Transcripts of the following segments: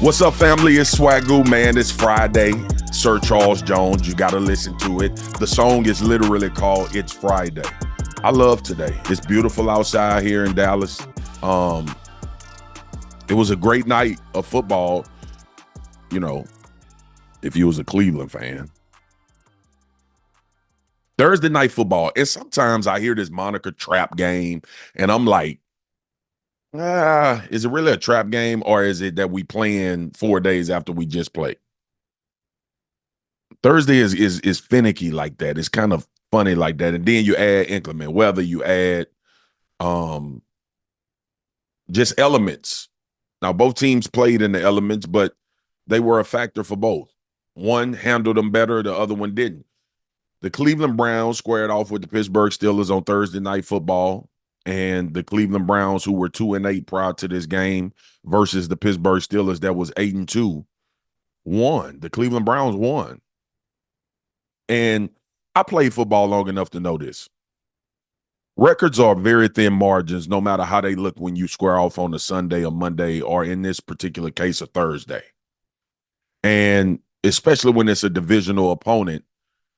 What's up, family? It's Swagu, man. It's Friday. Sir Charles Jones, you got to listen to it. The song is literally called It's Friday. I love today. It's beautiful outside here in Dallas. It was a great night of football, you know, if you was a Cleveland fan. Thursday night football, and sometimes I hear this moniker trap game, and I'm like, is it really a trap game, or is it that we playing 4 days after we just played? Thursday is finicky like that. It's kind of funny like that. And then you add inclement weather, you add just elements. Now, both teams played in the elements, but they were a factor for both. One handled them better, the other one didn't. The Cleveland Browns squared off with the Pittsburgh Steelers on Thursday Night Football. And the Cleveland Browns, who were 2-8 prior to this game, versus the Pittsburgh Steelers that was 8-2, won. The Cleveland Browns won. And I played football long enough to know this. Records are very thin margins, no matter how they look when you square off on a Sunday or Monday, or in this particular case, a Thursday. And especially when it's a divisional opponent,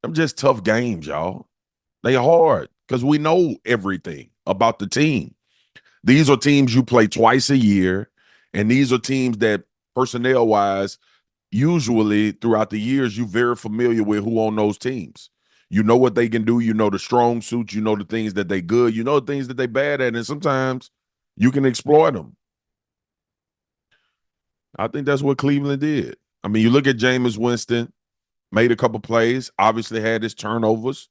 them just tough games, y'all. They hard because we know everything about the team. These are teams you play twice a year, and these are teams that personnel-wise, usually throughout the years, you're very familiar with who on those teams. You know what they can do. You know the strong suits. You know the things that they good. You know the things that they bad at, and sometimes you can exploit them. I think that's what Cleveland did. I mean, you look at Jameis Winston, made a couple plays, obviously had his turnovers.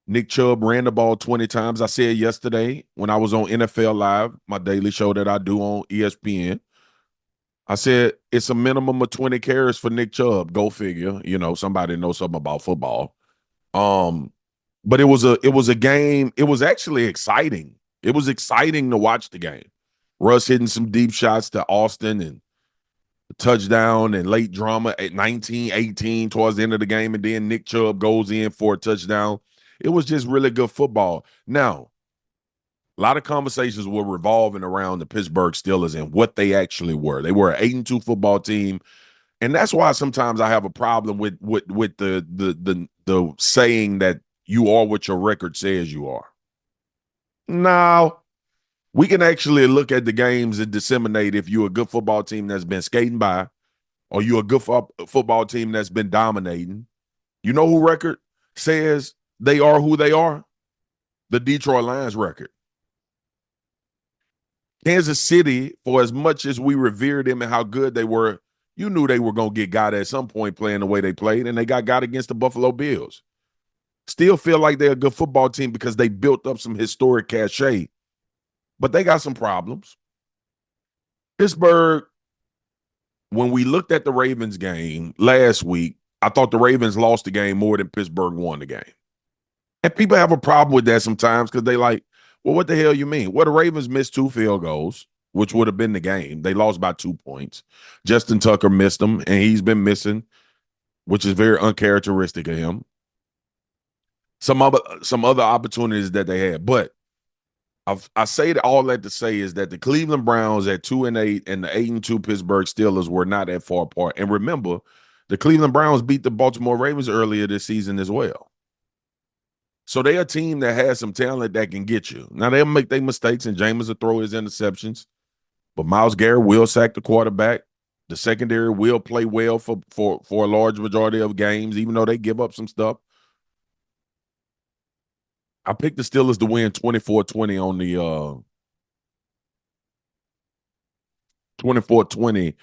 Nick Chubb ran the ball 20 times. I said yesterday when I was on NFL Live, my daily show that I do on ESPN, I said it's a minimum of 20 carries for Nick Chubb. Go figure. You know, somebody knows something about football. But it was a game. It was actually exciting. It was exciting to watch the game. Russ hitting some deep shots to Austin and a touchdown and late drama at 19-18 towards the end of the game, and then Nick Chubb goes in for a touchdown. It was just really good football. Now, a lot of conversations were revolving around the Pittsburgh Steelers and what they actually were. They were an 8-2 football team, and that's why sometimes I have a problem with the saying that you are what your record says you are. Now, we can actually look at the games and disseminate if you're a good football team that's been skating by, or you're a good football team that's been dominating. You know who record says they are who they are? The Detroit Lions record. Kansas City, for as much as we revered them and how good they were, you knew they were going to get got at some point playing the way they played, and they got against the Buffalo Bills. Still feel like they're a good football team because they built up some historic cachet, but they got some problems. Pittsburgh, when we looked at the Ravens game last week, I thought the Ravens lost the game more than Pittsburgh won the game. And people have a problem with that sometimes because they like, well, what the hell you mean? Well, the Ravens missed 2 field goals, which would have been the game. They lost by 2 points. Justin Tucker missed them, and he's been missing, which is very uncharacteristic of him. Some other opportunities that they had. But I say all that to say is that the Cleveland Browns at 2-8 and the 8-2 Pittsburgh Steelers were not that far apart. And remember, the Cleveland Browns beat the Baltimore Ravens earlier this season as well. So they're a team that has some talent that can get you. Now, they'll make their mistakes, and Jameis will throw his interceptions. But Myles Garrett will sack the quarterback. The secondary will play well for a large majority of games, even though they give up some stuff. I picked the Steelers to win 24-20 on the 24-20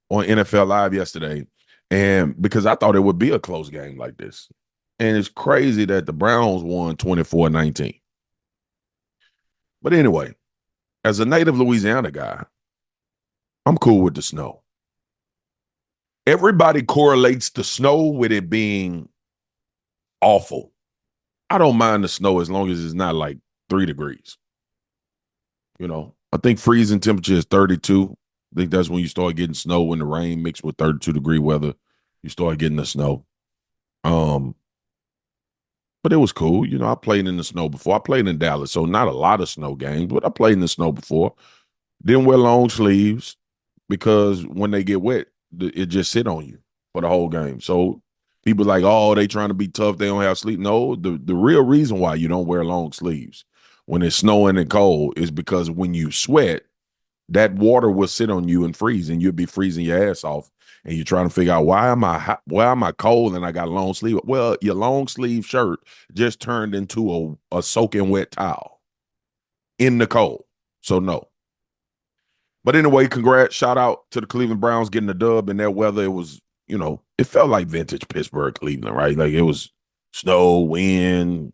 on NFL Live yesterday, and because I thought it would be a close game like this. And it's crazy that the Browns won 24-19. But anyway, as a native Louisiana guy, I'm cool with the snow. Everybody correlates the snow with it being awful. I don't mind the snow as long as it's not like 3 degrees. You know, I think freezing temperature is 32. I think that's when you start getting snow, when the rain mixed with 32-degree weather. You start getting the snow. But it was cool. You know, I played in the snow before. I played in Dallas, so not a lot of snow games, but I played in the snow before. Didn't wear long sleeves. because when they get wet, it just sit on you for the whole game. So people like, oh, they trying to be tough. They don't have sleep. No, the real reason why you don't wear long sleeves when it's snowing and cold is because when you sweat, that water will sit on you and freeze, and you'll be freezing your ass off. And you're trying to figure out why am I cold and I got a long sleeve? Well, your long sleeve shirt just turned into a soaking wet towel in the cold. So no. But anyway, congrats. Shout out to the Cleveland Browns getting the dub in that weather. It was, it felt like vintage Pittsburgh, Cleveland, right? Like it was snow, wind,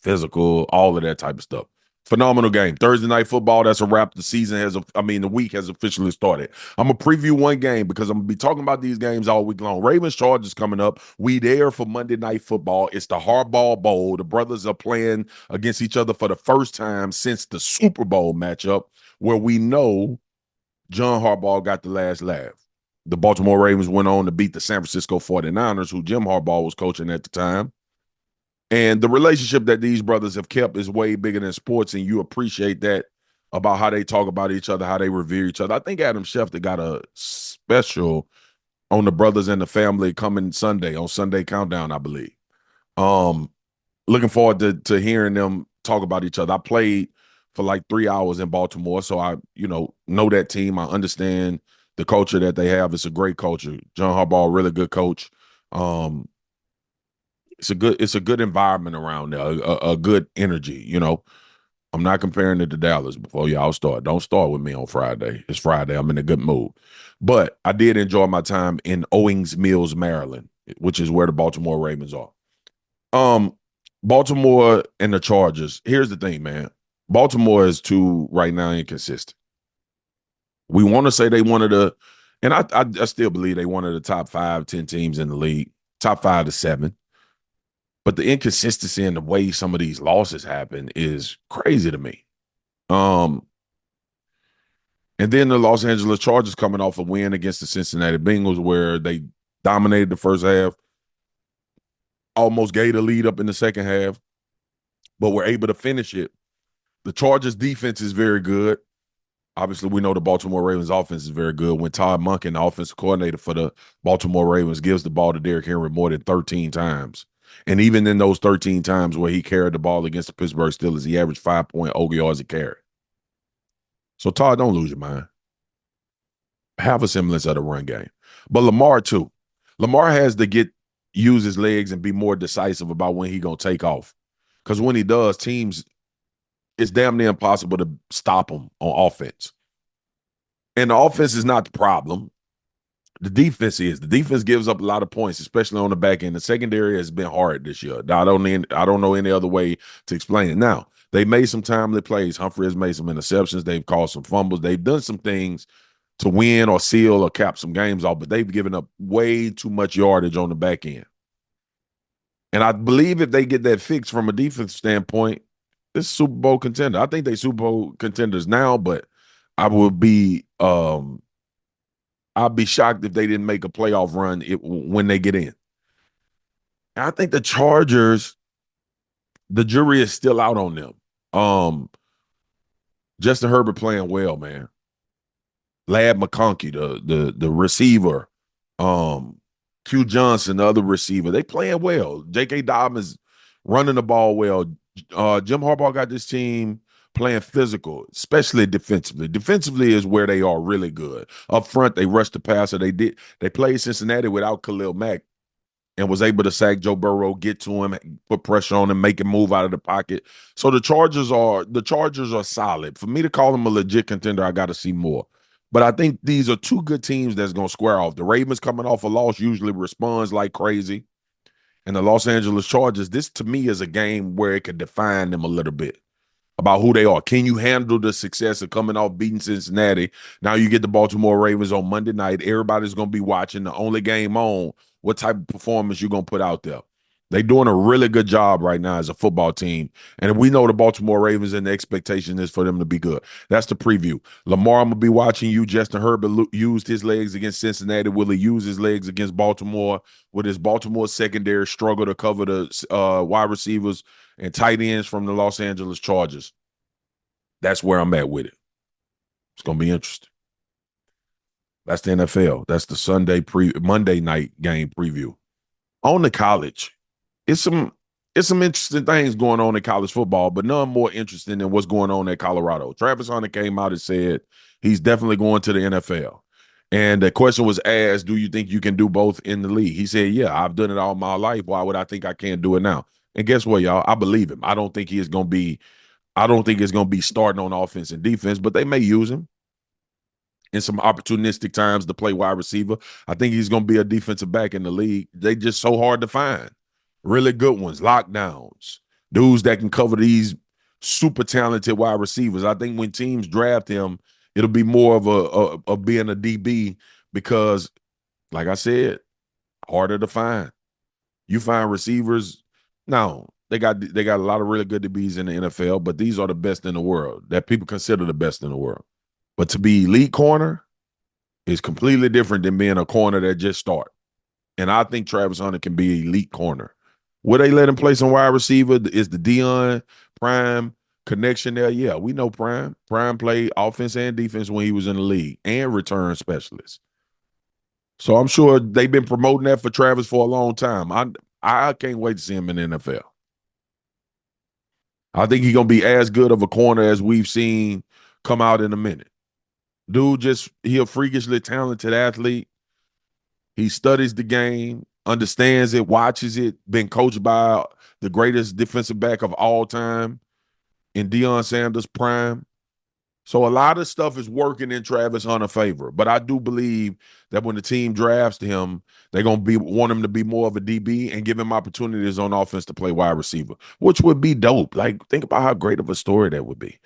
physical, all of that type of stuff. Phenomenal game. Thursday night football, that's a wrap. The week has officially started. I'm going to preview one game because I'm going to be talking about these games all week long. Ravens Chargers coming up. We there for Monday Night Football. It's the Harbaugh Bowl. The brothers are playing against each other for the first time since the Super Bowl matchup, where we know John Harbaugh got the last laugh. The Baltimore Ravens went on to beat the San Francisco 49ers, who Jim Harbaugh was coaching at the time. And the relationship that these brothers have kept is way bigger than sports, and you appreciate that about how they talk about each other, how they revere each other. I think Adam Schefter got a special on the brothers and the family coming Sunday, on Sunday Countdown, I believe. Looking forward to hearing them talk about each other. I played for like 3 hours in Baltimore, so I, know that team. I understand the culture that they have. It's a great culture. John Harbaugh, really good coach. It's a good environment around there, a good energy. I'm not comparing it to Dallas before y'all start. Don't start with me on Friday. It's Friday. I'm in a good mood. But I did enjoy my time in Owings Mills, Maryland, which is where the Baltimore Ravens are. Baltimore and the Chargers. Here's the thing, man. Baltimore is too right now inconsistent. We want to say they one of the, and I still believe they one of the top 5-10 teams in the league, top 5 to 7. But the inconsistency in the way some of these losses happen is crazy to me. And then the Los Angeles Chargers coming off a win against the Cincinnati Bengals where they dominated the first half, almost gave the lead up in the second half, but were able to finish it. The Chargers defense is very good. Obviously, we know the Baltimore Ravens offense is very good. When Todd Monken, the offensive coordinator for the Baltimore Ravens, gives the ball to Derrick Henry more than 13 times. And even in those 13 times where he carried the ball against the Pittsburgh Steelers, he averaged 5.0 yards a carry. So, Todd, don't lose your mind. Have a semblance of the run game. But Lamar, too. Lamar has to use his legs and be more decisive about when he's going to take off. Because when he does, teams, it's damn near impossible to stop him on offense. And the offense is not the problem. The defense is. The defense gives up a lot of points, especially on the back end. The secondary has been hard this year. I don't know any other way to explain it. Now, they made some timely plays. Humphrey has made some interceptions. They've caused some fumbles. They've done some things to win or seal or cap some games off, but they've given up way too much yardage on the back end. And I believe if they get that fixed from a defense standpoint, this is Super Bowl contender. I think they Super Bowl contenders now, but I'd be shocked if they didn't make a playoff run when they get in. And I think the Chargers, the jury is still out on them. Justin Herbert playing well, man. Lad McConkey, the receiver, Q Johnson, the other receiver, they playing well. J.K. Dobbins running the ball well. Jim Harbaugh got this team playing physical, especially defensively. Defensively is where they are really good. Up front, they rushed the passer. They played Cincinnati without Khalil Mack and was able to sack Joe Burrow, get to him, put pressure on him, make him move out of the pocket. So the Chargers are solid. For me to call them a legit contender, I got to see more. But I think these are two good teams that's going to square off. The Ravens coming off a loss usually responds like crazy. And the Los Angeles Chargers, this to me is a game where it could define them a little bit about who they are. Can you handle the success of coming off beating Cincinnati? Now you get the Baltimore Ravens on Monday night. Everybody's going to be watching the only game on. What type of performance you going to put out there? They're doing a really good job right now as a football team. And we know the Baltimore Ravens and the expectation is for them to be good. That's the preview. Lamar, I'm going to be watching you. Justin Herbert used his legs against Cincinnati. Will he use his legs against Baltimore? Will his Baltimore secondary struggle to cover the wide receivers and tight ends from the Los Angeles Chargers? That's where I'm at with it. It's going to be interesting. That's the NFL. That's the Monday night game preview. On the college, it's some interesting things going on in college football, but none more interesting than what's going on at Colorado. Travis Hunter came out and said he's definitely going to the NFL. And the question was asked, do you think you can do both in the league? He said, yeah, I've done it all my life. Why would I think I can't do it now? And guess what, y'all? I believe him. I don't think it's going to be starting on offense and defense, but they may use him in some opportunistic times to play wide receiver. I think he's going to be a defensive back in the league. They just so hard to find. Really good ones, lockdowns, dudes that can cover these super talented wide receivers. I think when teams draft him, it'll be more of being a DB because, like I said, harder to find. You find receivers. Now, they got a lot of really good DBs in the NFL, but these are the best in the world that people consider the best in the world. But to be elite corner is completely different than being a corner that just start. And I think Travis Hunter can be an elite corner. Would they let him play some wide receiver? Is the Dion Prime connection there? Yeah, we know Prime. Prime played offense and defense when he was in the league and return specialist. So I'm sure they've been promoting that for Travis for a long time. I can't wait to see him in the NFL. I think he's going to be as good of a corner as we've seen come out in a minute. Dude, he a freakishly talented athlete. He studies the game, understands it, watches it, been coached by the greatest defensive back of all time in Deion Sanders' prime. So a lot of stuff is working in Travis Hunter's favor. But I do believe that when the team drafts him, they're going to want him to be more of a DB and give him opportunities on offense to play wide receiver, which would be dope. Like, think about how great of a story that would be.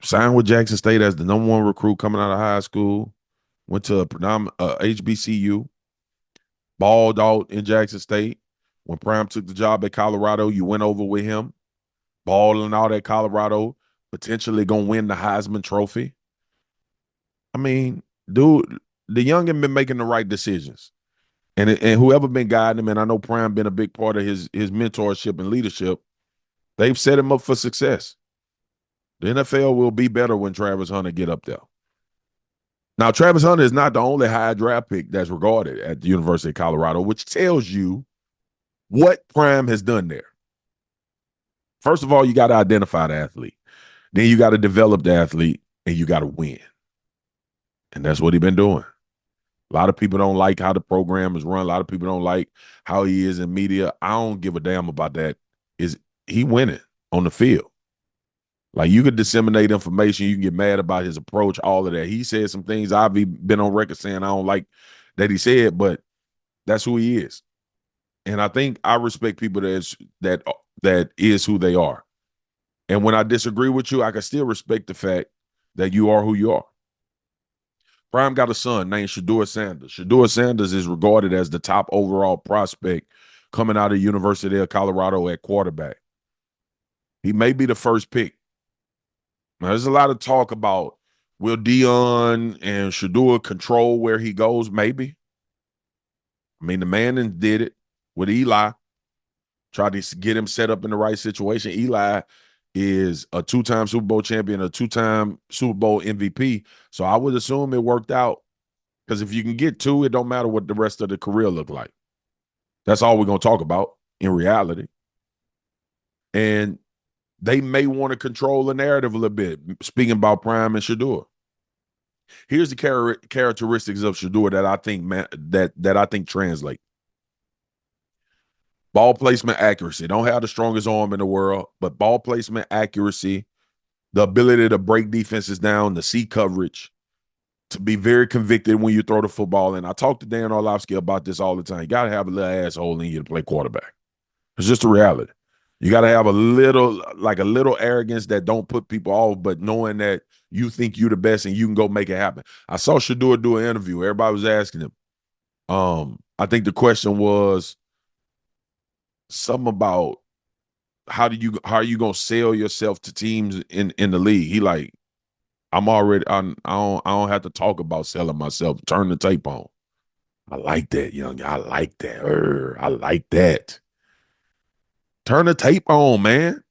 Signed with Jackson State as the number one recruit coming out of high school, went to a predominant HBCU, balled out in Jackson State. When Prime took the job at Colorado, you went over with him, balling out at Colorado, potentially going to win the Heisman Trophy. I mean, dude, the youngin been making the right decisions. And whoever been guiding him, and I know Prime been a big part of his mentorship and leadership, they've set him up for success. The NFL will be better when Travis Hunter get up there. Now, Travis Hunter is not the only high draft pick that's regarded at the University of Colorado, which tells you what Prime has done there. First of all, you got to identify the athlete. Then you got to develop the athlete, and you got to win. And that's what he's been doing. A lot of people don't like how the program is run. A lot of people don't like how he is in media. I don't give a damn about that. Is he winning on the field? Like, you could disseminate information. You can get mad about his approach, all of that. He said some things I've been on record saying I don't like that he said, but that's who he is. And I think I respect people that is who they are. And when I disagree with you, I can still respect the fact that you are who you are. Prime got a son named Shedeur Sanders. Shedeur Sanders is regarded as the top overall prospect coming out of the University of Colorado at quarterback. He may be the first pick. Now, there's a lot of talk about will Deion and Shedeur control where he goes? Maybe. I mean, the man did it with Eli. Tried to get him set up in the right situation. Eli is a two-time Super Bowl champion, a two-time Super Bowl MVP. So I would assume it worked out. Because if you can get two, it don't matter what the rest of the career look like. That's all we're going to talk about in reality. And they may want to control the narrative a little bit, speaking about Prime and Shedeur. Here's the characteristics of Shedeur that I think that I think translate. Ball placement accuracy. Don't have the strongest arm in the world, but ball placement accuracy, the ability to break defenses down, to see coverage, to be very convicted when you throw the football. And I talk to Dan Orlovsky about this all the time. You got to have a little asshole in you to play quarterback. It's just a reality. You got to have a little arrogance that don't put people off, but knowing that you think you're the best and you can go make it happen. I saw Shedeur do an interview. Everybody was asking him. I think the question was something about how are you gonna sell yourself to teams in the league? He like, I don't have to talk about selling myself. Turn the tape on. I like that, young. I like that. I like that. Turn the tape on, man.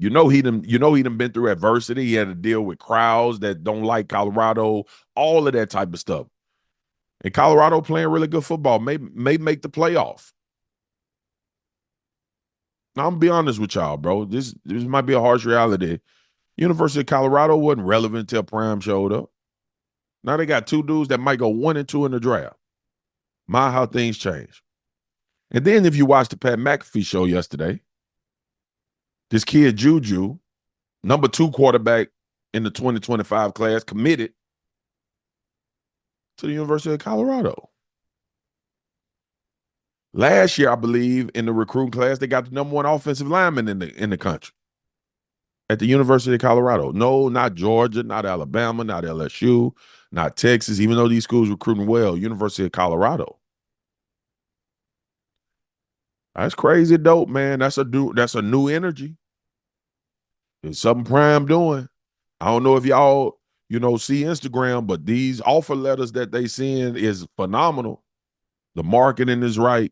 he done been through adversity. He had to deal with crowds that don't like Colorado, all of that type of stuff. And Colorado playing really good football, may make the playoff. Now, I'm gonna be honest with y'all, bro. This might be a harsh reality. University of Colorado wasn't relevant until Prime showed up. Now they got two dudes that might go 1-2 in the draft. My, how things change. And then if you watch the Pat McAfee show yesterday, this kid Juju, number 2 quarterback in the 2025 class, committed to the University of Colorado. Last year, I believe, in the recruiting class, they got the number 1 offensive lineman in the country at the University of Colorado. No, not Georgia, not Alabama, not LSU, not Texas, even though these schools recruiting well, University of Colorado. That's crazy dope, man. That's a new energy. It's something Prime doing. I don't know if y'all, see Instagram, but these offer letters that they send is phenomenal. The marketing is right.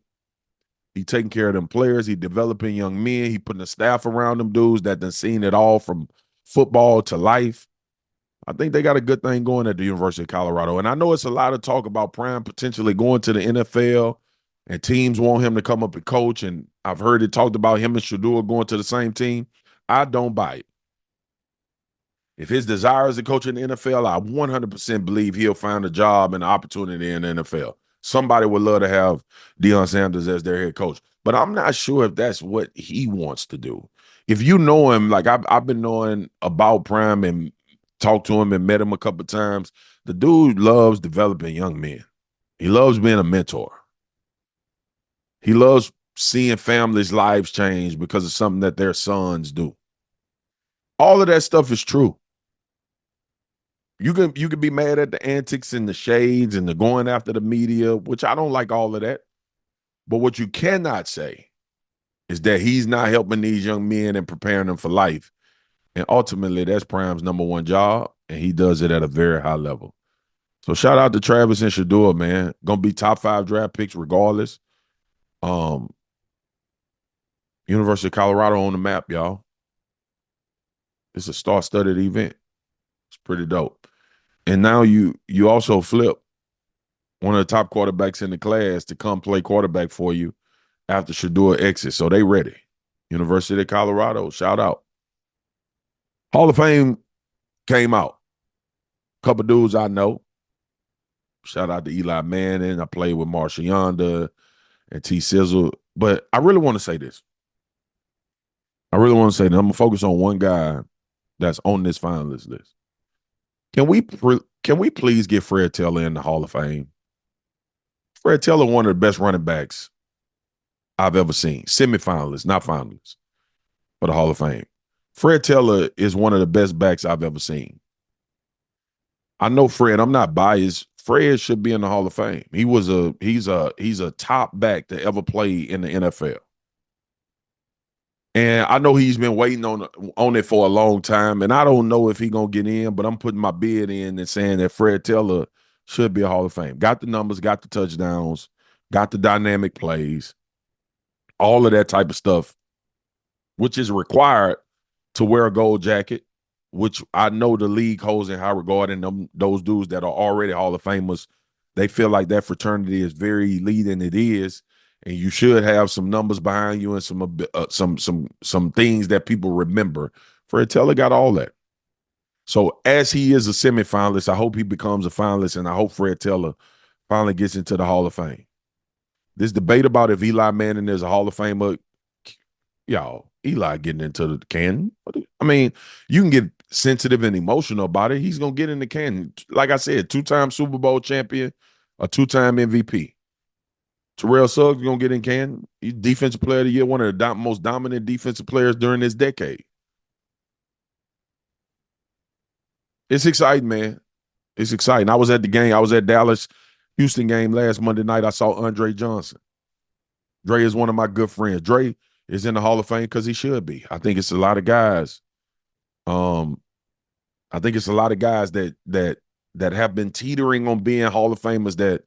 He taking care of them players. He developing young men. He putting a staff around them dudes that done seen it all from football to life. I think they got a good thing going at the University of Colorado. And I know it's a lot of talk about Prime potentially going to the NFL, and teams want him to come up and coach. And I've heard it talked about him and Shador going to the same team. I don't buy it. If his desire is to coach in the NFL, I 100% believe he'll find a job and an opportunity in the NFL. Somebody would love to have Deion Sanders as their head coach, but I'm not sure if that's what he wants to do. If you know him, like I've been knowing about Prime and talked to him and met him a couple of times, the dude loves developing young men. He loves being a mentor. He loves seeing families' lives change because of something that their sons do. All of that stuff is true. You can be mad at the antics and the shades and the going after the media, which I don't like all of that. But what you cannot say is that he's not helping these young men and preparing them for life. And ultimately, that's Prime's number 1 job, and he does it at a very high level. So shout out to Travis and Shador, man. Gonna be top 5 draft picks regardless. University of Colorado on the map, y'all. It's a star-studded event. It's pretty dope. And now you also flip one of the top quarterbacks in the class to come play quarterback for you after Shador exits. So they ready. University of Colorado, shout out. Hall of Fame came out. Couple dudes I know. Shout out to Eli Manning. I played with Marshall Yonder and T. Sizzle. But I really want to say this. I'm going to focus on one guy that's on this finalist list. Can we please get Fred Taylor in the Hall of Fame? Fred Taylor, one of the best running backs I've ever seen. Semifinalists, not finalists, for the Hall of Fame. Fred Taylor is one of the best backs I've ever seen. I know Fred. I'm not biased. Fred should be in the Hall of Fame. He's a top back to ever play in the NFL. And I know he's been waiting on it for a long time, and I don't know if he's going to get in, but I'm putting my bid in and saying that Fred Taylor should be a Hall of Fame. Got the numbers, got the touchdowns, got the dynamic plays, all of that type of stuff, which is required to wear a gold jacket, which I know the league holds in high regard, and those dudes that are already Hall of Famers, they feel like that fraternity is very elite, and it is. And you should have some numbers behind you and some things that people remember. Fred Taylor got all that. So as he is a semifinalist, I hope he becomes a finalist, and I hope Fred Taylor finally gets into the Hall of Fame. This debate about if Eli Manning is a Hall of Famer, y'all, Eli getting into the canon. I mean, you can get sensitive and emotional about it. He's going to get in the canon. Like I said, 2-time Super Bowl champion, a 2-time MVP. Terrell Suggs going to get in canon. He's Defensive Player of the Year, one of the most dominant defensive players during this decade. It's exciting, man. It's exciting. I was at the game. I was at Dallas-Houston game last Monday night. I saw Andre Johnson. Dre is one of my good friends. Dre is in the Hall of Fame because he should be. I think it's a lot of guys. I think it's a lot of guys that have been teetering on being Hall of Famers that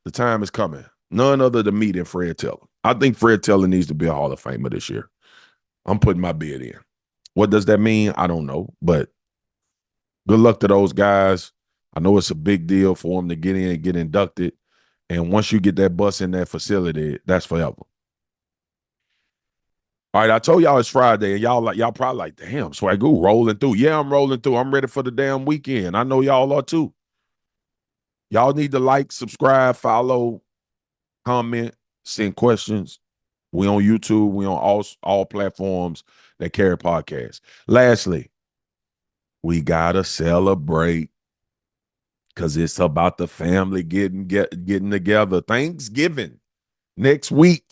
the time is coming. None other than me than Fred Taylor. I think Fred Taylor needs to be a Hall of Famer this year. I'm putting my bid in. What does that mean? I don't know, but good luck to those guys. I know it's a big deal for them to get in and get inducted. And once you get that bus in that facility, that's forever. All right, I told y'all it's Friday, and y'all probably like, damn, Swagu rolling through. Yeah, I'm rolling through. I'm ready for the damn weekend. I know y'all are too. Y'all need to like, subscribe, follow, comment, send questions. We on YouTube. We on all platforms that carry podcasts. Lastly, we gotta celebrate because it's about the family getting together. Thanksgiving next week.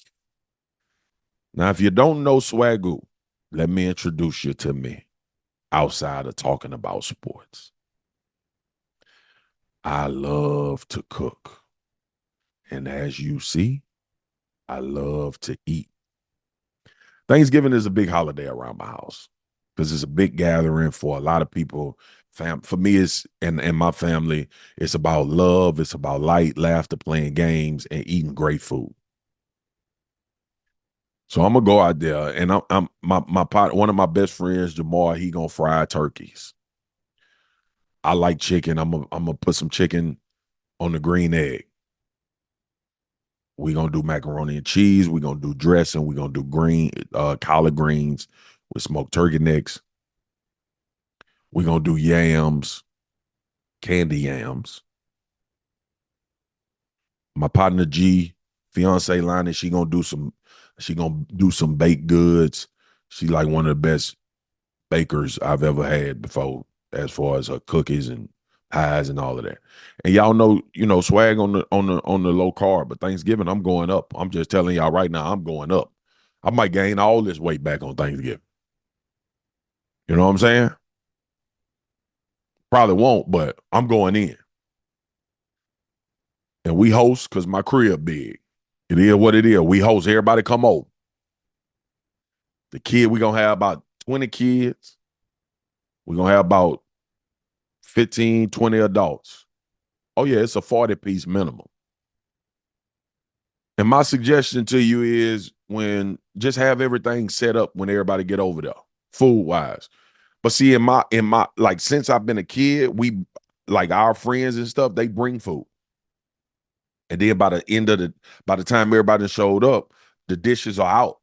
Now, if you don't know Swagu, let me introduce you to me outside of talking about sports. I love to cook. And as you see, I love to eat. Thanksgiving is a big holiday around my house because it's a big gathering for a lot of people. For me, it's and my family, it's about love, it's about light, laughter, playing games, and eating great food. So I'm gonna go out there, and I'm my pot. One of my best friends, Jamal, he gonna fry turkeys. I like chicken. I'm gonna put some chicken on the green egg. We gonna do macaroni and cheese. We gonna do dressing. We gonna do collard greens with smoked turkey necks. We gonna do yams, candy yams. My partner G, fiance Lonnie, she gonna do some baked goods. She like one of the best bakers I've ever had before, as far as her cookies and pies and all of that. And y'all know, swag on the low carb, but Thanksgiving I'm going up. I'm just telling y'all right now, I'm going up. I might gain all this weight back on Thanksgiving. You know what I'm saying? Probably won't, but I'm going in. And we host because my crib big. It is what it is. We host. Everybody come over. We gonna have about 20 kids. We're gonna have about 15, 20 adults. Oh, yeah, it's a 40-piece minimum. And my suggestion to you is when just have everything set up when everybody get over there, food wise. But see, in my like since I've been a kid, we like our friends and stuff, they bring food. And then by the time everybody showed up, the dishes are out.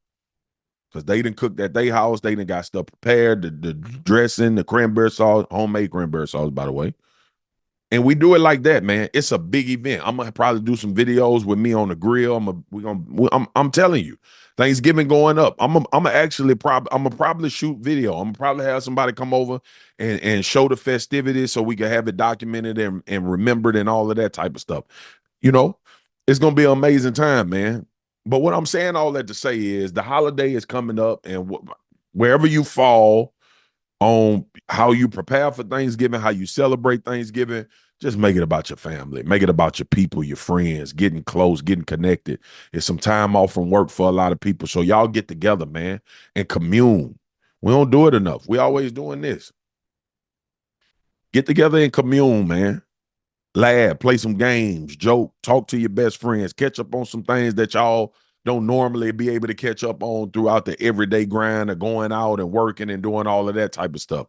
Because they didn't cook at their house, they didn't got stuff prepared, the dressing, the cranberry sauce, homemade cranberry sauce, by the way. And we do it like that, man. It's a big event. I'm gonna probably do some videos with me on the grill. I'm telling you, Thanksgiving going up. I'm gonna probably shoot video. I'm gonna probably have somebody come over and show the festivities so we can have it documented and remembered and all of that type of stuff. You know, it's gonna be an amazing time, man. But what I'm saying all that to say is the holiday is coming up, and wherever you fall on how you prepare for Thanksgiving, how you celebrate Thanksgiving. Just make it about your family. Make it about your people, your friends, getting close, getting connected. It's some time off from work for a lot of people. So y'all get together, man, and commune. We don't do it enough. We always doing this. Get together and commune, man. Laugh, play some games, joke, talk to your best friends, catch up on some things that y'all don't normally be able to catch up on throughout the everyday grind of going out and working and doing all of that type of stuff.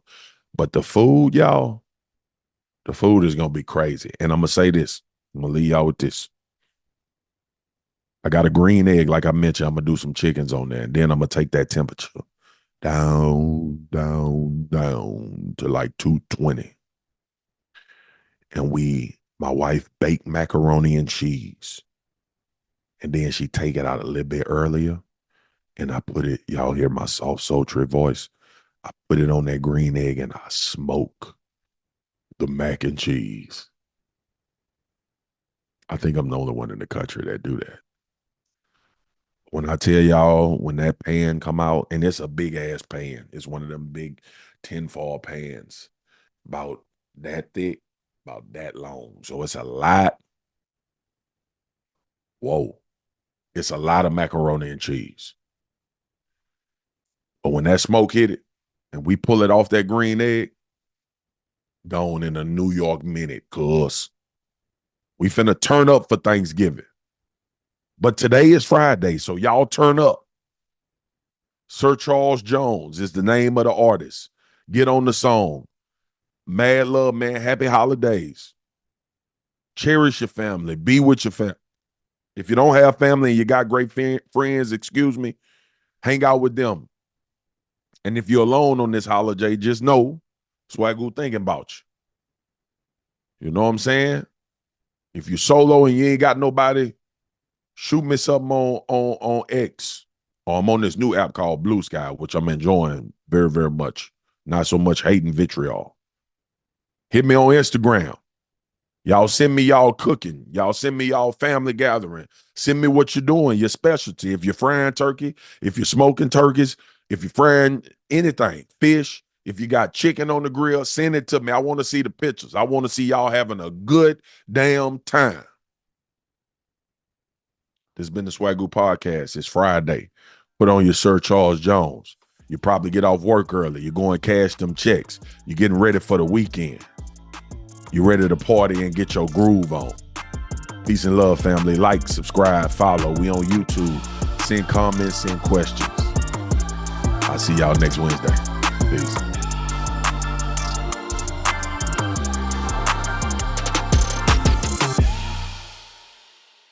But the food, y'all, the food is gonna be crazy. And I'm gonna say this. I'm gonna leave y'all with this. I got a green egg, like I mentioned. I'm gonna do some chickens on there, and then I'm gonna take that temperature down, down, down to like 220. And my wife baked macaroni and cheese. And then she take it out a little bit earlier. And I put it, y'all hear my soft, sultry voice. I put it on that green egg and I smoke the mac and cheese. I think I'm the only one in the country that do that. When I tell y'all, when that pan come out, and it's a big ass pan, it's one of them big tinfoil pans, about that thick, about that long. So it's a lot. Whoa. It's a lot of macaroni and cheese. But when that smoke hit it and we pull it off that green egg, gone in a New York minute, cuz we finna turn up for Thanksgiving. But today is Friday, so y'all turn up. Sir Charles Jones is the name of the artist. Get on the song. Mad love, man. Happy holidays. Cherish your family. Be with your family. If you don't have family and you got great friends, excuse me, hang out with them. And if you're alone on this holiday, just know Swagu thinking about you. You know what I'm saying? If you're solo and you ain't got nobody, shoot me something on X. Or I'm on this new app called Blue Sky, which I'm enjoying very, very much. Not so much hate and vitriol. Hit me on Instagram. Y'all send me y'all cooking. Y'all send me y'all family gathering. Send me what you're doing, your specialty. If you're frying turkey, if you're smoking turkeys, if you're frying anything, fish, if you got chicken on the grill, send it to me. I want to see the pictures. I want to see y'all having a good damn time. This has been the Swagu Podcast. It's Friday. Put on your Sir Charles Jones. You probably get off work early. You're going to cash them checks. You're getting ready for the weekend. You're ready to party and get your groove on. Peace and love, family. Like, subscribe, follow. We on YouTube. Send comments, send questions. I'll see y'all next Wednesday. Peace.